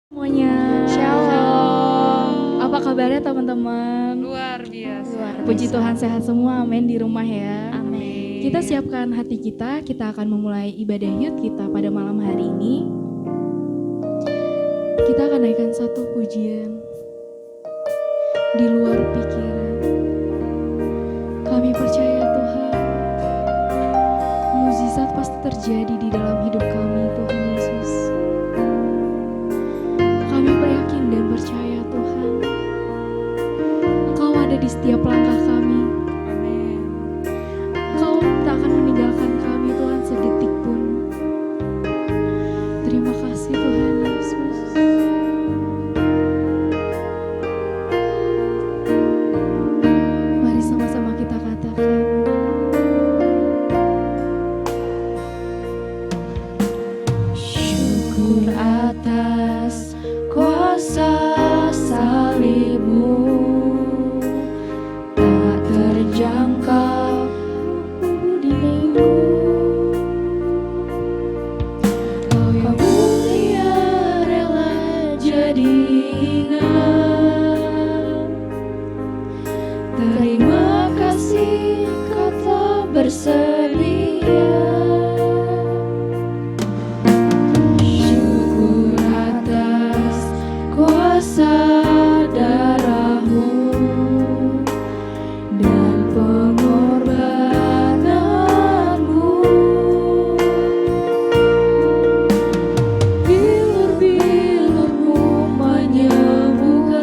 Semuanya. Shalom. Apa kabarnya teman-teman? Luar biasa. Puji Tuhan sehat semua, amin di rumah ya. Amin. Kita siapkan hati kita akan memulai ibadah youth kita pada malam hari ini. Kita akan naikkan satu pujian di luar pikiran. Kami percaya Tuhan, mukjizat pasti terjadi di dalam hidup kami Tuhan Yesus. Kami beryakin dan percaya Tuhan, Engkau ada di setiap langkah kami. Amin. Engkau tak akan meninggalkan kami Tuhan sedetik pun. Terima kasih Tuhan Yesus. Mari sama-sama kita katakan, Syukur atas kuasa salib-Mu, tak terjangkau budimu. Kau yang mulia rela jadi ingat. Terima kasih Kau telah bersedia. Syukur atas kuasa darah-Mu dan pengorbanan-Mu. Bilur-bilur-Mu menyembuhkan,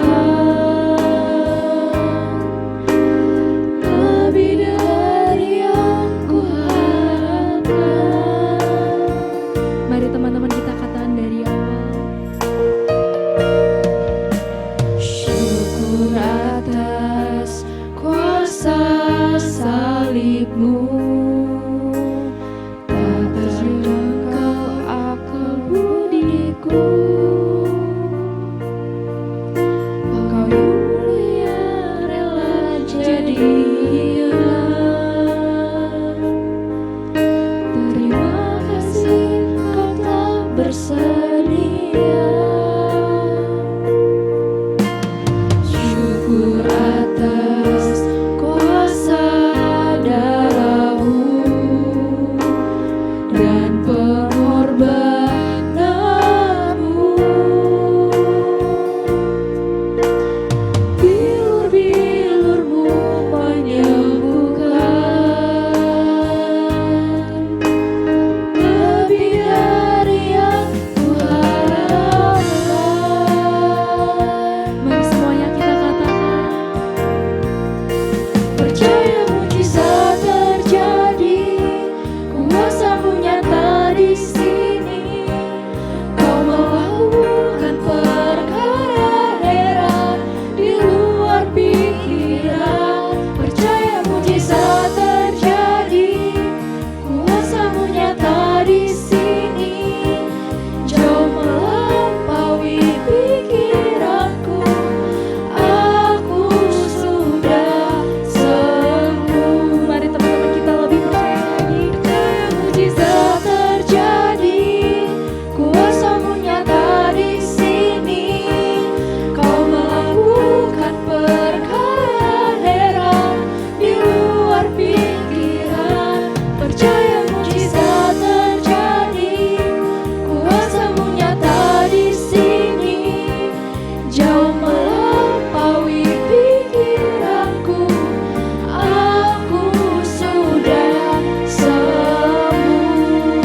lebih dari yang kuharapkan. mari teman-teman kita katakan dari awal. Syukur atas kuasa salib-Mu, tak terjangkau akal budiku. Kau yang mulia rela jadi ingat. Terima kasih Kau telah bersedia. Syukur atas kuasa darah-Mu dan pengorbanan-Mu. Bilur-bilur-Mu menyembuhkan, lebih dari yang kuharapkan. Mari semuanya kita katakan, Percaya mukjizat terjadi, kuasa-Mu nyata di sini. Kau melakukan perkara heran di luar pikiran. Percaya mukjizat terjadi, kuasa-Mu nyata di sini. Jauh melampaui pikiranku, aku sudah sembuh. mari teman-teman kita lebih percaya lagi. Percaya mukjizat terjadi, kuasa-Mu nyata di sini. Kau melakukan perkara heran di luar pikiran. Percaya mukjizat terjadi, kuasa-Mu nyata di sini. Jauh melampaui pikiranku, aku sudah sembuh.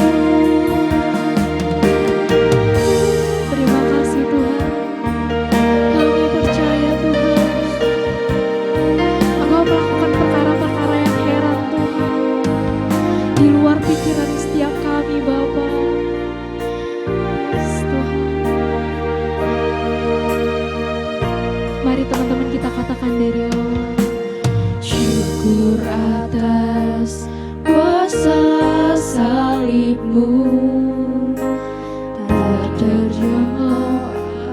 Terima kasih Tuhan. Kami percaya Tuhan, Engkau melakukan perkara-perkara yang heran Tuhan, di luar pikiran setiap kami Bapa. Yes, Tuhan. Mari teman-teman kita katakan dari awal. Syukur atas kuasa salib-Mu, tak terjangkau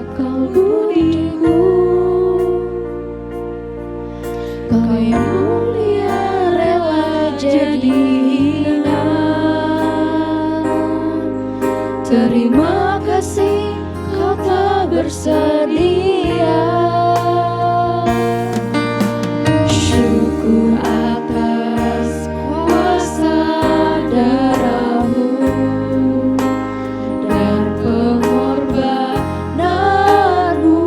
akal budiku. Kau yang mulia rela jadi ingat. Terima kasih Kau telah bersedia. Syukur atas kuasa darah-Mu dan pengorbanan-Mu.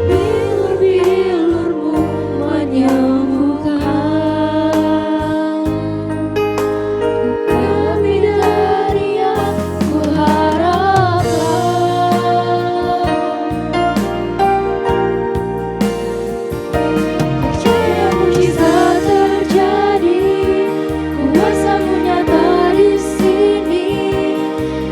Bilur-bilur-Mu menyembuhkan lebih dari yang kuharapkan. Percaya mujizat terjadi, kuasa-Mu nyata di sini.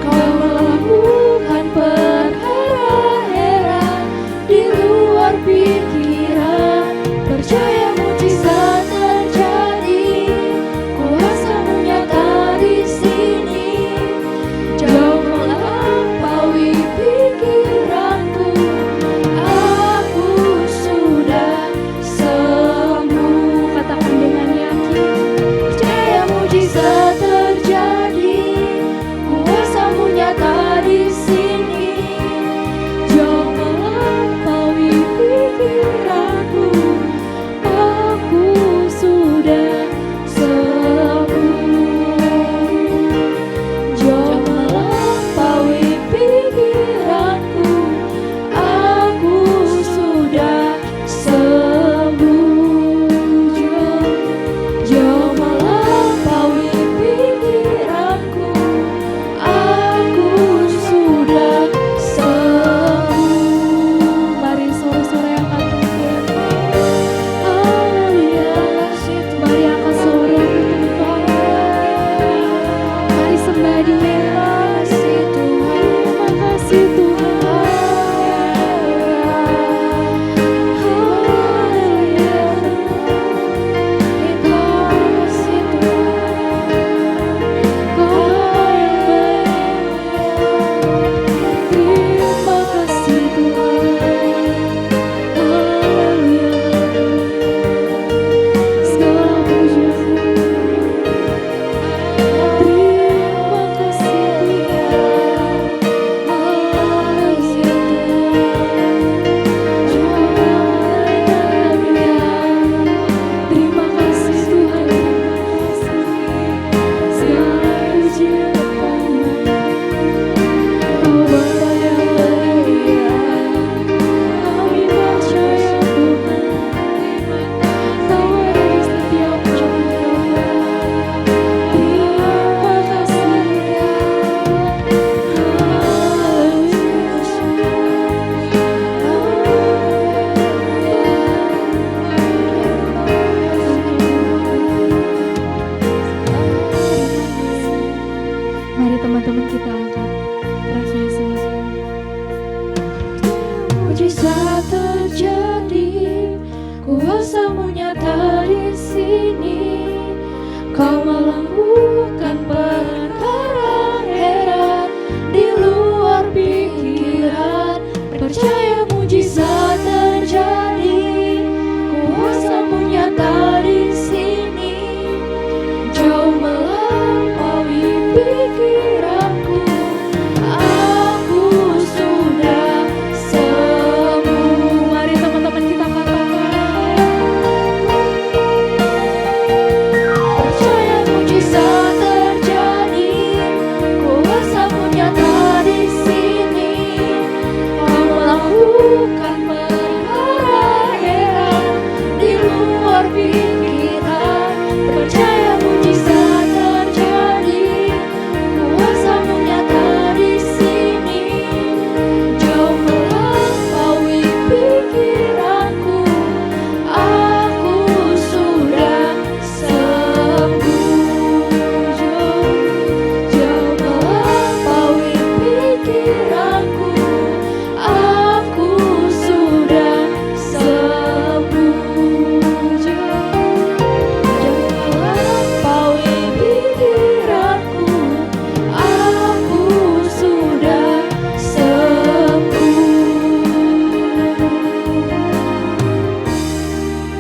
Kau melakukan perkara heran di luar pikiran. Percaya mujizat terjadi, kuasa-Mu nyata di sini. Jauh melampaui pikiranku, aku sudah sembuh. Katakan dengan yakin. Percaya mujizat terjadi, kuasa-Mu nyata di sini. Jauh melampaui pikiranku, aku sudah sembuh. Jauh melampaui pikiranku, aku sudah sembuh. Jauh melampaui pikiranku, aku sudah sembuh. Mari sore-sore angkat Tuhan. Haleluya. Mari angkat suara Tuhan. Mari sembah Dia. Terima kasih Tuhan. Terima kasih Tuhan. Segala pujian. Terima kasih Terima kasih Tuhan. Segala pujian kepada Oh Bapa yang mulia, kami percaya Tuhan, Kau ada di setiap kami. Terima kasih. Mari teman-teman kita angkat Praise Yesus. Mujizat terjadi, kuasa-Mu nyata di sini. Kau melakukan perkara heran di luar pikiran. Percaya mujizat terjadi, kuasa-Mu nyata di sini. Jauh melampaui pikiranku, aku sudah sembuh. Mari teman-teman kita katakan. Percaya mujizat terjadi, kuasa-Mu nyata di sini. Kau melakukan perkara heran di luar pikiran. Percaya mujizat terjadi, kuasa-Mu nyata di sini. Jauh melampaui pikiranku, aku sudah sembuh. Jauh melampaui pikiranku, aku sudah sembuh. Jauh melampaui pikiranku, aku sudah sembuh.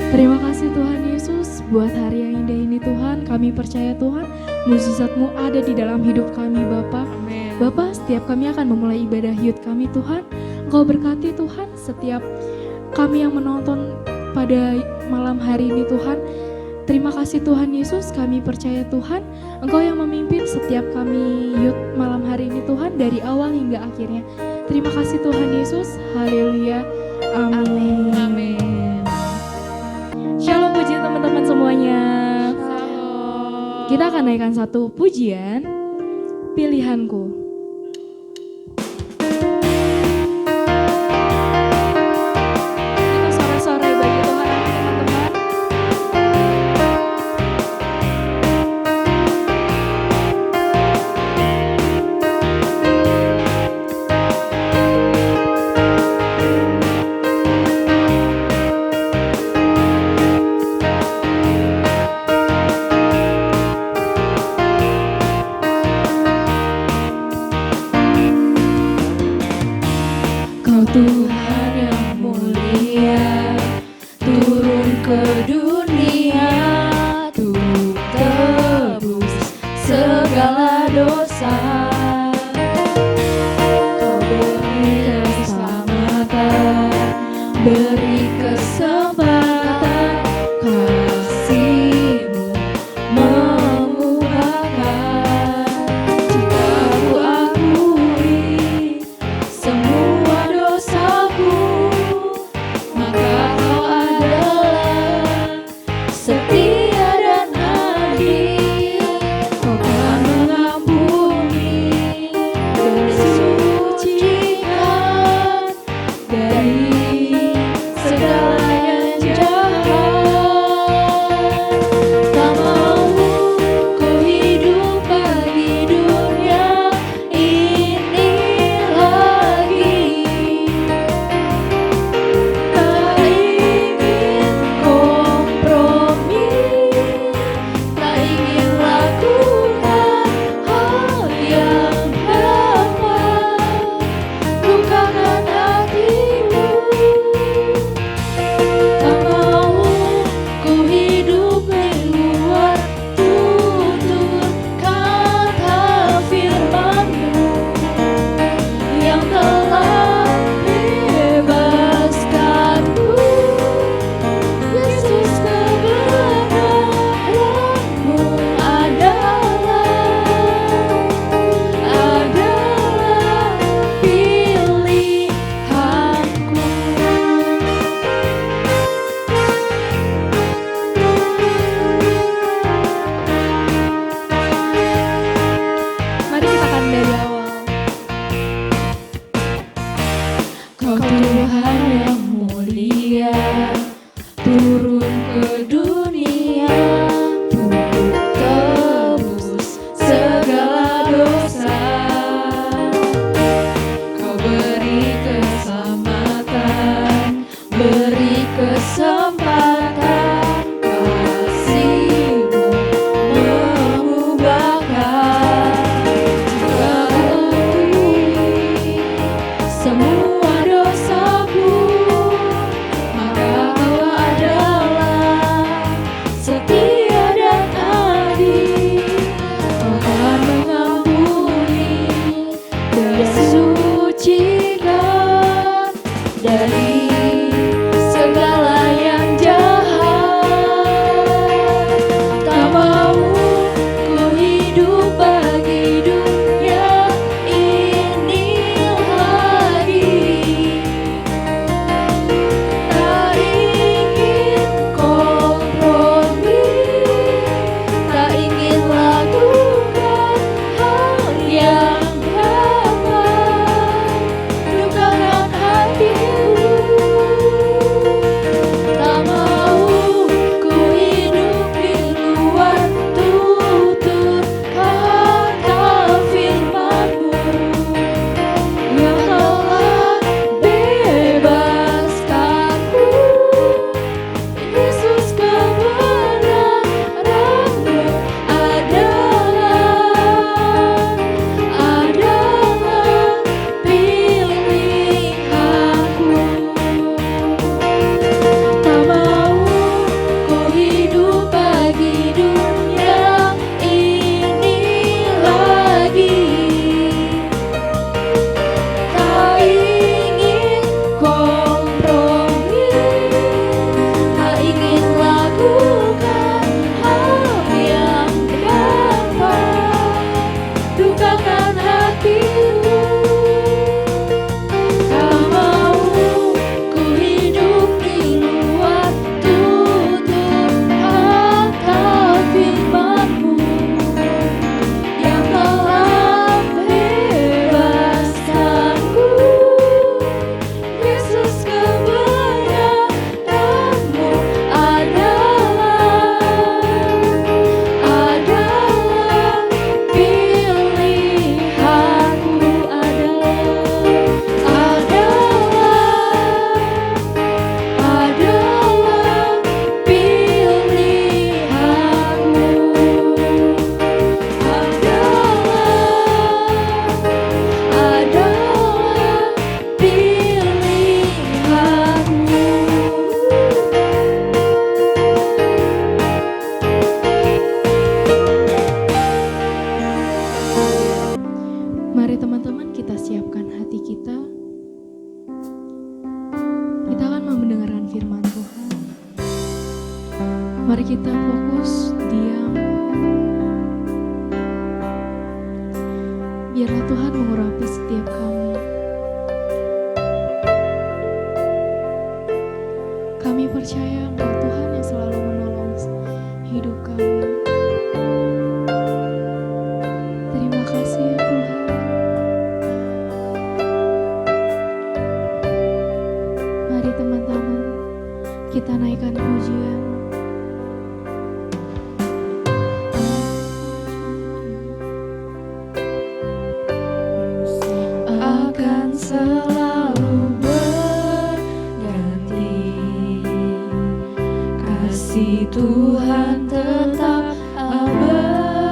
Terima kasih Tuhan Yesus buat hari yang indah ini Tuhan. Kami percaya Tuhan, mujizat-Mu ada di dalam hidup kami Bapa. Amin. Bapa, setiap kami akan memulai ibadah youth kami Tuhan, Engkau berkati Tuhan setiap kami yang menonton pada malam hari ini Tuhan. Terima kasih Tuhan Yesus, kami percaya Tuhan, Engkau yang memimpin setiap kami youth malam hari ini Tuhan, dari awal hingga akhirnya. Terima kasih Tuhan Yesus, haleluya, amin. Amin. Shalom pujian teman-teman semuanya. Kita akan naikkan satu pujian, Pilihanku. Kita sore-sore bagi Tuhan, teman-teman. selalu berganti. Kasih Tuhan tetap abadi,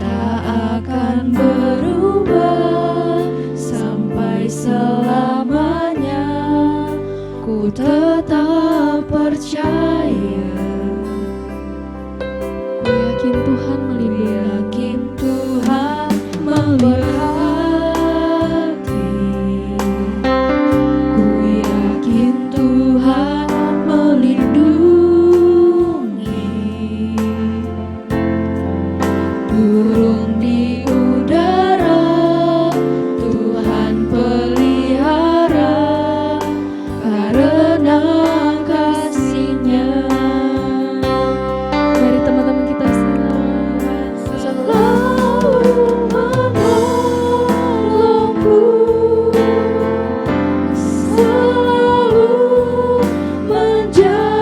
tak akan berubah sampai selamanya. Ku tetap percaya. Ku yakin Tuhan melindungi, Yakin Tuhan memberkati. Ku yakin Tuhan melindungi. Burung di udara Tuhan pelihara karena kasih-Nya. mari teman-teman kita Selalu menolongku, selalu menjagaku.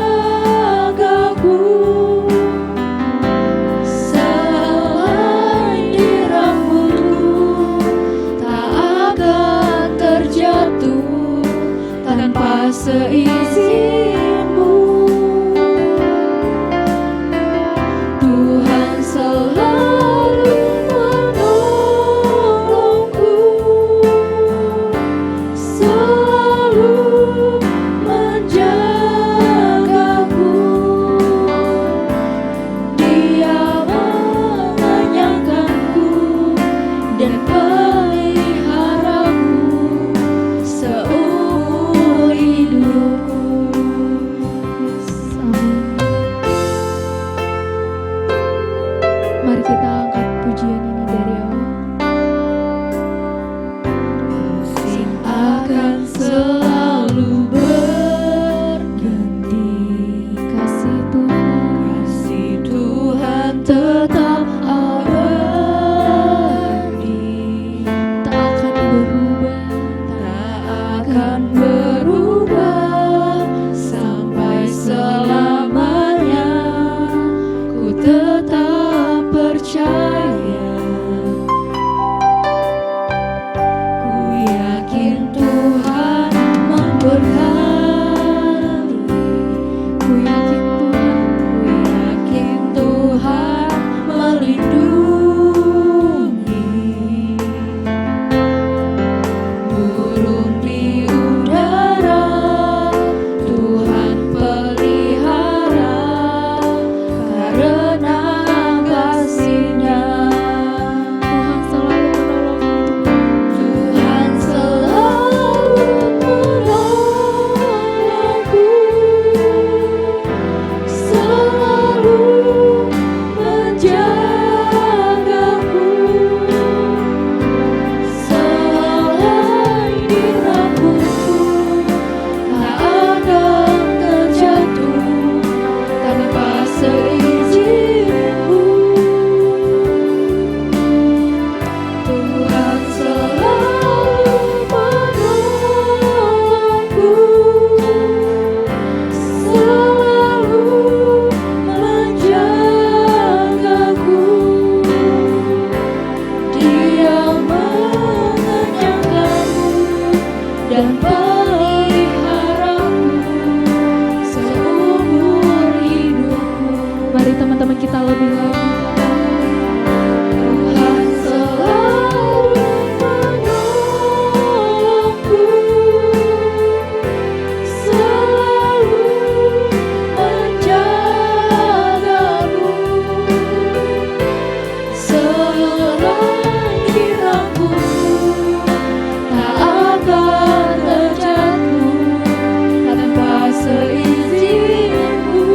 Selai di rambutku tak akan terjatuh tanpa seizinmu. Tuhan selalu menolongku, selalu menjagaku. Dia mengenyangkanku dan peliharaku seumur hidupku. amin. Mari kita angkat pujian ini dari awal. Musim akan selalu berganti. Kasih Tuhan Kasih Tuhan tetap abadi, tak akan berubah tak akan berubah sampai selamanya. Ku tetap percaya. Ku yakin Tuhan memberkati. Ku yakin Tuhan Ku yakin Tuhan melindungi. Burung di udara Tuhan pelihara karena kasih-Nya. Tuhan selalu menolongi. Tuhan selalu menolongku, selalu menjagaku. Selai di rambutku tak akan terjatuh tanpa seizinmu. Tuhan selalu menolongku, selalu menjagaku. Dia mengenyangkanku dan peliharaku seumur hidupku. Mari teman-teman kita lebih lagi. Tuhan selalu menolongku, selalu menjagaku. Selai di rambutku tak akan terjatuh tanpa seizinmu.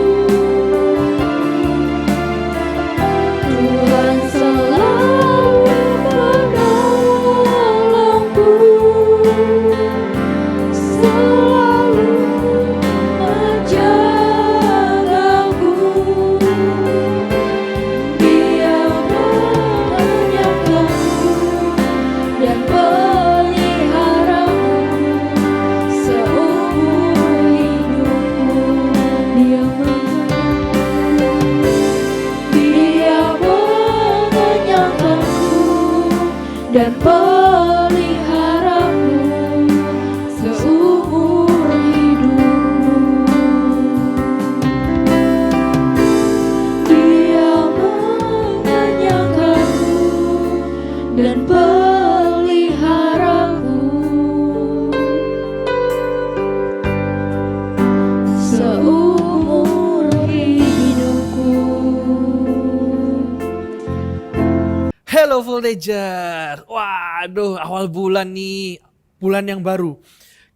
Tejar. Waduh, awal bulan nih, bulan yang baru.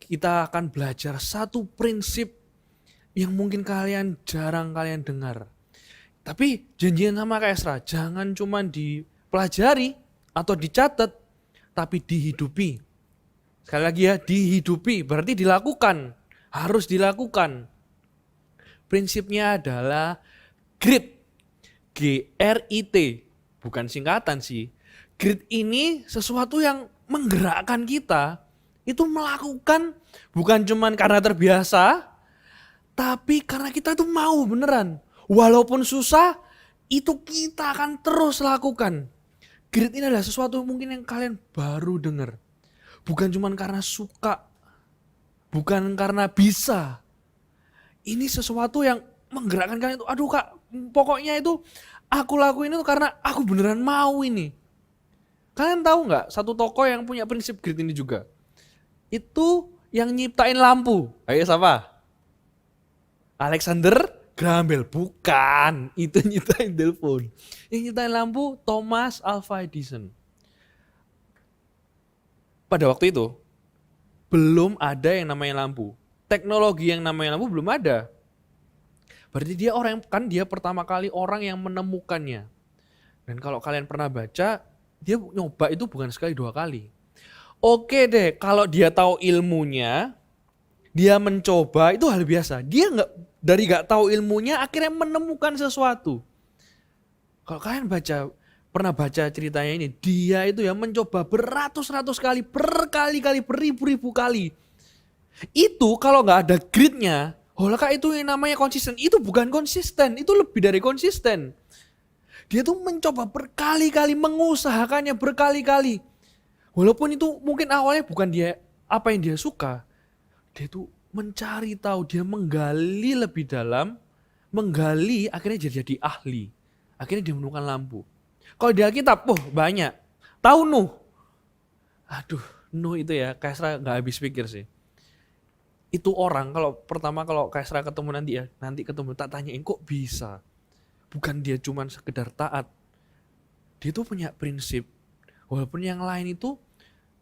Kita akan belajar satu prinsip yang mungkin jarang kalian dengar. Tapi janjian sama Kak Esra, jangan cuma dipelajari atau dicatat, tapi dihidupi. Sekali lagi ya, dihidupi, berarti dilakukan, harus dilakukan. Prinsipnya adalah GRIT, GRIT, bukan singkatan sih. GRIT ini sesuatu yang menggerakkan kita, itu melakukan bukan cuma karena terbiasa, tapi karena kita tuh mau beneran. Walaupun susah, itu kita akan terus lakukan. GRIT ini adalah sesuatu mungkin yang kalian baru dengar. Bukan cuma karena suka, bukan karena bisa. Ini sesuatu yang menggerakkan kalian itu. Aduh Kak, pokoknya itu aku lakuin itu karena aku beneran mau ini. Kalian tahu nggak satu tokoh yang punya prinsip GRIT ini juga? Itu yang nyiptain lampu. Ayo siapa? Alexander Graham Bell. Bukan, itu nyiptain telepon. Yang nyiptain lampu Thomas Alva Edison. Pada waktu itu belum ada yang namanya lampu. Teknologi yang namanya lampu belum ada. Berarti dia pertama kali orang yang menemukannya. Dan kalau kalian pernah baca, dia nyoba itu bukan sekali 2 kali. Oke deh, kalau dia tahu ilmunya, dia mencoba, itu hal biasa. Dia nggak tahu ilmunya akhirnya menemukan sesuatu. Kalau kalian pernah baca ceritanya ini, dia itu ya mencoba beratus-ratus kali, berkali-kali, beribu-ribu kali. Itu kalau nggak ada gritnya, Kak, itu yang namanya konsisten. Itu bukan konsisten, itu lebih dari konsisten. Dia tuh mencoba berkali-kali, mengusahakannya berkali-kali. Walaupun itu mungkin awalnya bukan apa yang dia suka. Dia tuh mencari tahu, dia menggali lebih dalam, akhirnya jadi ahli. Akhirnya dia menemukan lampu. Kalau di Alkitab, banyak. Tahu Nuh? Aduh, Nuh itu ya, Kaisra nggak habis pikir sih. Itu orang, kalau Kaisra ketemu nanti ketemu tak tanyain kok bisa. Bukan dia cuma sekedar taat. Dia tuh punya prinsip. Walaupun yang lain itu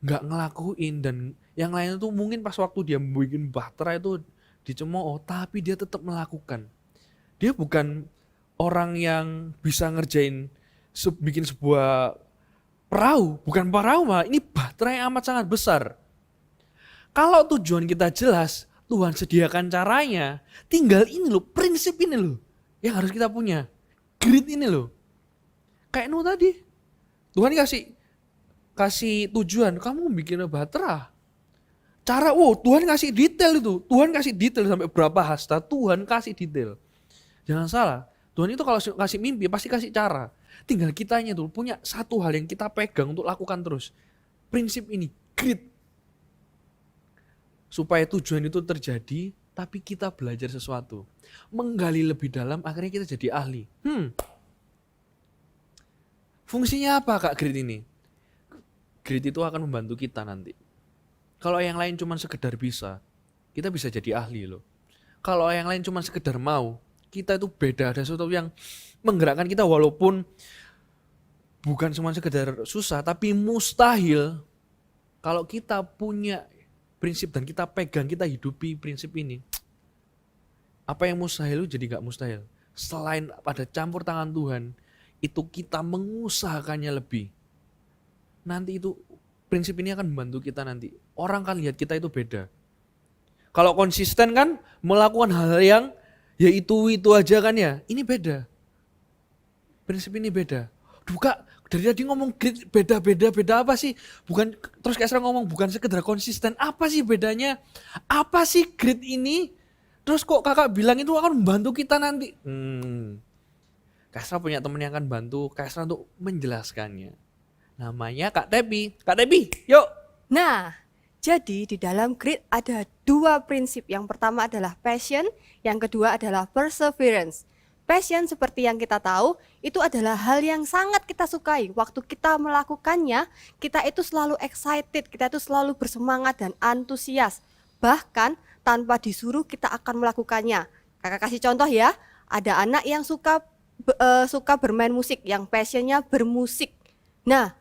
nggak ngelakuin, dan yang lain itu mungkin pas waktu dia bikin bahtera itu dicemooh, tapi dia tetap melakukan. Dia bukan orang yang bisa ngerjain bikin sebuah perahu, bukan perahu malah ini bahtera yang amat sangat besar. Kalau tujuan kita jelas, Tuhan sediakan caranya, tinggal ini loh, prinsip ini loh yang harus kita punya. Grit ini loh. Kayak Nuh tadi. Tuhan kasih tujuan, kamu bikin bahtera. Tuhan kasih detail itu. Tuhan kasih detail sampai berapa hasta, Tuhan kasih detail. Jangan salah, Tuhan itu kalau kasih mimpi pasti kasih cara. Tinggal kitanya tuh punya satu hal yang kita pegang untuk lakukan terus. Prinsip ini, grit. Supaya tujuan itu terjadi, tapi kita belajar sesuatu. Menggali lebih dalam, akhirnya kita jadi ahli. Fungsinya apa Kak grit ini? Grit itu akan membantu kita nanti. Kalau yang lain cuma sekedar bisa, kita bisa jadi ahli loh. Kalau yang lain cuma sekedar mau, kita itu beda. Ada sesuatu yang menggerakkan kita walaupun bukan cuma sekedar susah, tapi mustahil. Kalau kita punya prinsip dan kita pegang, kita hidupi prinsip ini, apa yang mustahil jadi gak mustahil. Selain pada campur tangan Tuhan, itu kita mengusahakannya lebih. Nanti itu prinsip ini akan membantu kita nanti. Orang kan lihat kita itu beda. Kalau konsisten kan melakukan hal yang ya itu aja kan ya. Ini beda. Prinsip ini beda. Duh Kak, dari tadi ngomong grit beda apa sih? Bukan, terus Kak Esra ngomong bukan sekedar konsisten. Apa sih bedanya? Apa sih grit ini? Terus kok kakak bilang itu akan membantu kita nanti? Kak Esra punya teman yang akan bantu Kak Esra untuk menjelaskannya. Namanya Kak Tepi. Kak Tepi, yuk. Nah, jadi di dalam grit ada 2 prinsip. Yang pertama adalah passion, yang kedua adalah perseverance. Passion seperti yang kita tahu, itu adalah hal yang sangat kita sukai. Waktu kita melakukannya, kita itu selalu excited, kita itu selalu bersemangat dan antusias. Bahkan tanpa disuruh kita akan melakukannya. Kakak kasih contoh ya, ada anak yang suka bermain musik, yang passionnya bermusik. Nah,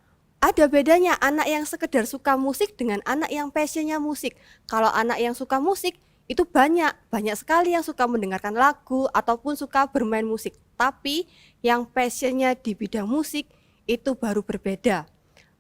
Ada bedanya anak yang sekedar suka musik dengan anak yang passionnya musik. Kalau anak yang suka musik itu banyak sekali yang suka mendengarkan lagu ataupun suka bermain musik. Tapi yang passionnya di bidang musik itu baru berbeda.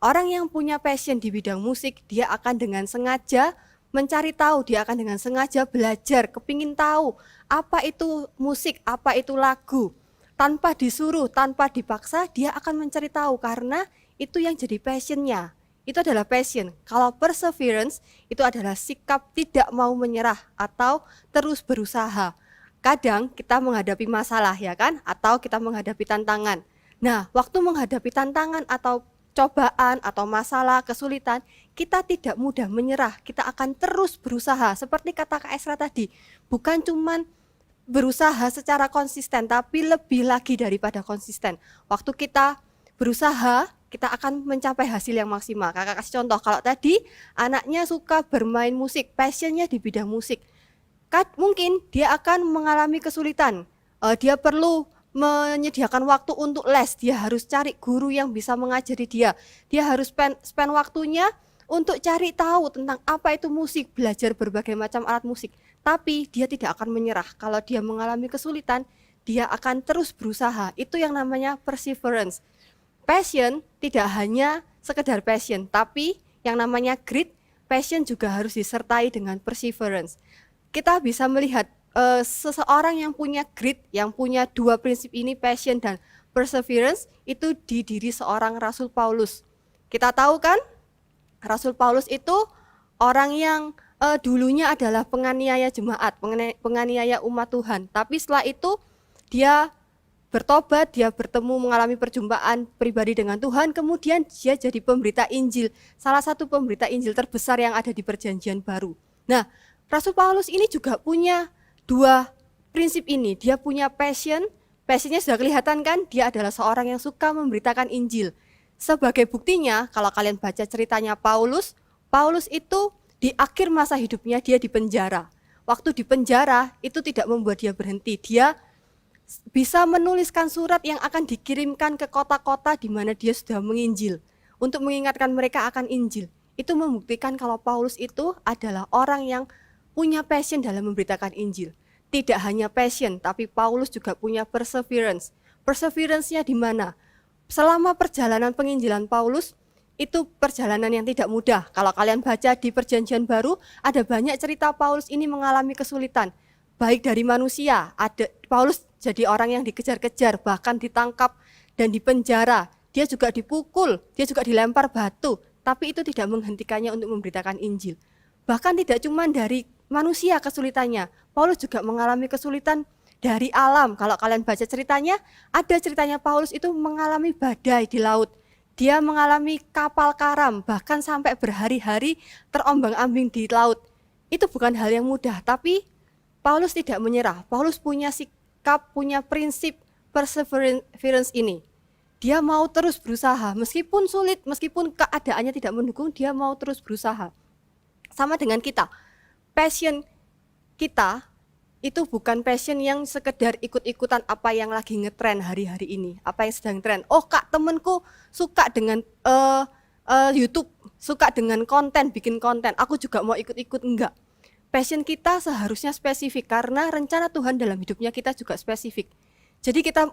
Orang yang punya passion di bidang musik, dia akan dengan sengaja mencari tahu, dia akan dengan sengaja belajar, kepingin tahu apa itu musik, apa itu lagu. Tanpa disuruh, tanpa dipaksa, dia akan mencari tahu karena itu yang jadi passionnya. Itu adalah passion. Kalau perseverance itu adalah sikap tidak mau menyerah atau terus berusaha. Kadang kita menghadapi masalah ya kan, atau kita menghadapi tantangan. Nah, waktu menghadapi tantangan atau cobaan atau masalah, kesulitan, kita tidak mudah menyerah. Kita akan terus berusaha. Seperti kata Kak Esra tadi, bukan cuman berusaha secara konsisten, tapi lebih lagi daripada konsisten. Waktu kita berusaha, kita akan mencapai hasil yang maksimal. Kakak kasih contoh, kalau tadi anaknya suka bermain musik, passionnya di bidang musik, mungkin dia akan mengalami kesulitan. Dia perlu menyediakan waktu untuk les, dia harus cari guru yang bisa mengajari dia. Dia harus spend waktunya untuk cari tahu tentang apa itu musik, belajar berbagai macam alat musik. Tapi dia tidak akan menyerah. Kalau dia mengalami kesulitan, dia akan terus berusaha. Itu yang namanya perseverance. Passion tidak hanya sekedar passion, tapi yang namanya grit, passion juga harus disertai dengan perseverance. Kita bisa melihat seseorang yang punya grit, yang punya dua prinsip ini, passion dan perseverance, itu di diri seorang Rasul Paulus. Kita tahu kan, Rasul Paulus itu orang yang dulunya adalah penganiaya jemaat, penganiaya umat Tuhan. Tapi setelah itu dia bertobat, dia bertemu, mengalami perjumpaan pribadi dengan Tuhan, kemudian dia jadi pemberita Injil, salah satu pemberita Injil terbesar yang ada di Perjanjian Baru. Nah, Rasul Paulus ini juga punya dua prinsip ini. Dia punya passionnya sudah kelihatan kan, dia adalah seorang yang suka memberitakan Injil. Sebagai buktinya, kalau kalian baca ceritanya Paulus itu di akhir masa hidupnya dia dipenjara. Waktu dipenjara itu tidak membuat dia berhenti, dia bisa menuliskan surat yang akan dikirimkan ke kota-kota di mana dia sudah menginjil untuk mengingatkan mereka akan Injil. Itu membuktikan kalau Paulus itu adalah orang yang punya passion dalam memberitakan Injil. Tidak hanya passion, tapi Paulus juga punya perseverance. Perseverance-nya di mana? Selama perjalanan penginjilan Paulus, itu perjalanan yang tidak mudah. Kalau kalian baca di Perjanjian Baru, ada banyak cerita Paulus ini mengalami kesulitan. Baik dari manusia, ada Paulus jadi orang yang dikejar-kejar, bahkan ditangkap dan dipenjara. Dia juga dipukul, dia juga dilempar batu, tapi itu tidak menghentikannya untuk memberitakan Injil. Bahkan tidak cuma dari manusia kesulitannya, Paulus juga mengalami kesulitan dari alam. Kalau kalian baca ceritanya, ada ceritanya Paulus itu mengalami badai di laut. Dia mengalami kapal karam, bahkan sampai berhari-hari terombang-ambing di laut. Itu bukan hal yang mudah, tapi Paulus tidak menyerah. Paulus punya sikap, punya prinsip perseverance ini. Dia mau terus berusaha, meskipun sulit, meskipun keadaannya tidak mendukung, dia mau terus berusaha. Sama dengan kita, passion kita itu bukan passion yang sekedar ikut-ikutan apa yang lagi ngetren hari-hari ini, apa yang sedang tren. Oh kak, temenku suka dengan YouTube, suka dengan konten, bikin konten, aku juga mau ikut-ikut. Enggak. Passion kita seharusnya spesifik, karena rencana Tuhan dalam hidupnya kita juga spesifik. Jadi kita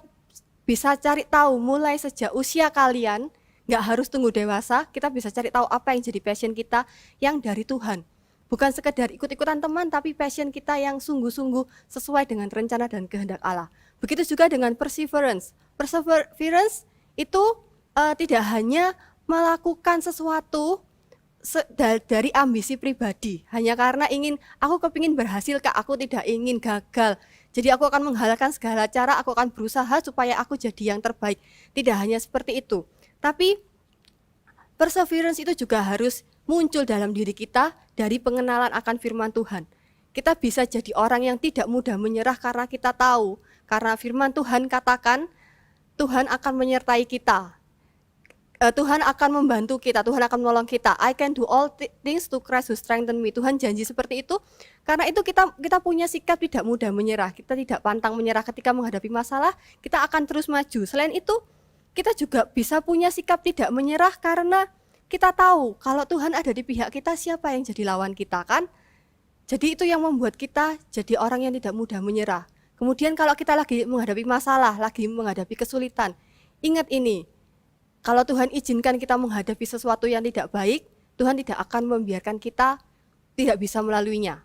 bisa cari tahu mulai sejak usia kalian, nggak harus tunggu dewasa, kita bisa cari tahu apa yang jadi passion kita yang dari Tuhan. Bukan sekedar ikut-ikutan teman, tapi passion kita yang sungguh-sungguh sesuai dengan rencana dan kehendak Allah. Begitu juga dengan perseverance. Perseverance itu tidak hanya melakukan sesuatu dari ambisi pribadi, hanya karena aku kepingin berhasil kak, aku tidak ingin gagal. Jadi aku akan menghalalkan segala cara, aku akan berusaha supaya aku jadi yang terbaik. Tidak hanya seperti itu, tapi perseverance itu juga harus muncul dalam diri kita dari pengenalan akan firman Tuhan. Kita bisa jadi orang yang tidak mudah menyerah karena kita tahu, karena firman Tuhan katakan Tuhan akan menyertai kita. Tuhan akan membantu kita, Tuhan akan menolong kita. I can do all things to Christ who strengthen me. Tuhan janji seperti itu. Karena itu kita punya sikap tidak mudah menyerah. Kita tidak pantang menyerah ketika menghadapi masalah. Kita akan terus maju. Selain itu, kita juga bisa punya sikap tidak menyerah karena kita tahu kalau Tuhan ada di pihak kita, siapa yang jadi lawan kita kan? Jadi itu yang membuat kita jadi orang yang tidak mudah menyerah. Kemudian kalau kita lagi menghadapi masalah, lagi menghadapi kesulitan, ingat ini, kalau Tuhan izinkan kita menghadapi sesuatu yang tidak baik, Tuhan tidak akan membiarkan kita tidak bisa melaluinya.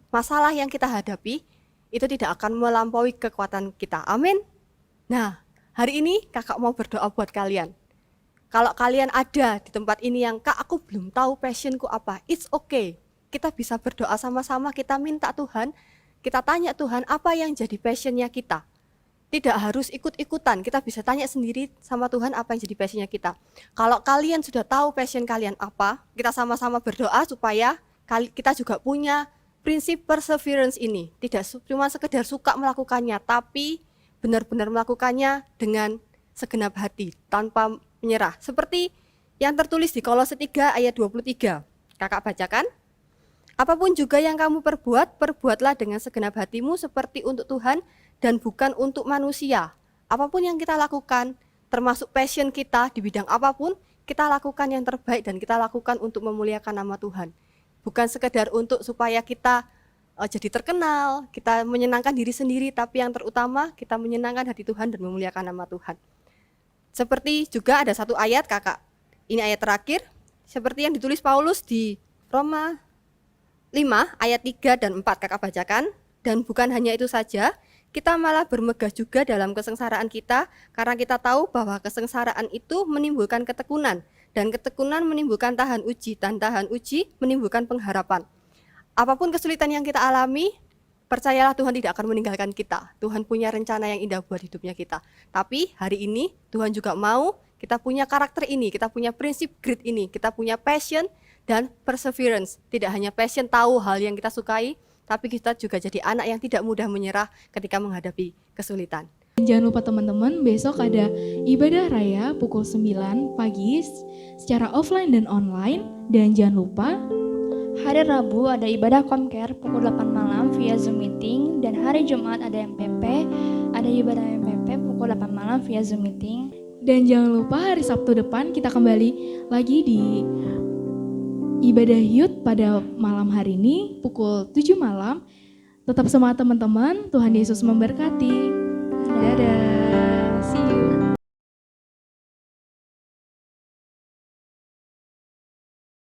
Masalah yang kita hadapi itu tidak akan melampaui kekuatan kita. Amin. Nah, hari ini kakak mau berdoa buat kalian. Kalau kalian ada di tempat ini yang, Kak, aku belum tahu passionku apa, it's okay. Kita bisa berdoa sama-sama, kita minta Tuhan, kita tanya Tuhan apa yang jadi passionnya kita. Tidak harus ikut-ikutan, kita bisa tanya sendiri sama Tuhan apa yang jadi passionnya kita. Kalau kalian sudah tahu passion kalian apa, kita sama-sama berdoa supaya kita juga punya prinsip perseverance ini. Tidak cuma sekedar suka melakukannya, tapi benar-benar melakukannya dengan segenap hati, tanpa menyerah. Seperti yang tertulis di Kolose 3 ayat 23. Kakak bacakan. Apapun juga yang kamu perbuat, perbuatlah dengan segenap hatimu seperti untuk Tuhan dan bukan untuk manusia. Apapun yang kita lakukan, termasuk passion kita di bidang apapun, kita lakukan yang terbaik dan kita lakukan untuk memuliakan nama Tuhan. Bukan sekedar untuk supaya kita jadi terkenal, kita menyenangkan diri sendiri, tapi yang terutama kita menyenangkan hati Tuhan dan memuliakan nama Tuhan. Seperti juga ada satu ayat kakak, ini ayat terakhir, seperti yang ditulis Paulus di Roma 5 ayat 3 dan 4, kakak bacakan. Dan bukan hanya itu saja, kita malah bermegah juga dalam kesengsaraan kita, karena kita tahu bahwa kesengsaraan itu menimbulkan ketekunan, dan ketekunan menimbulkan tahan uji, dan tahan uji menimbulkan pengharapan. Apapun kesulitan yang kita alami, percayalah Tuhan tidak akan meninggalkan kita. Tuhan punya rencana yang indah buat hidupnya kita. Tapi hari ini Tuhan juga mau kita punya karakter ini, kita punya prinsip grit ini, kita punya passion dan perseverance. Tidak hanya passion tahu hal yang kita sukai, tapi kita juga jadi anak yang tidak mudah menyerah ketika menghadapi kesulitan. Jangan lupa teman-teman, besok ada ibadah raya pukul 9 pagi secara offline dan online. Dan jangan lupa Hari Rabu ada ibadah Comcare pukul 8 malam via Zoom meeting, dan hari Jumat ada MPP, ada ibadah MPP pukul 8 malam via Zoom meeting. Dan jangan lupa hari Sabtu depan kita kembali lagi di ibadah youth pada malam hari ini pukul 7 malam. Tetap semangat teman-teman, Tuhan Yesus memberkati. Dadah.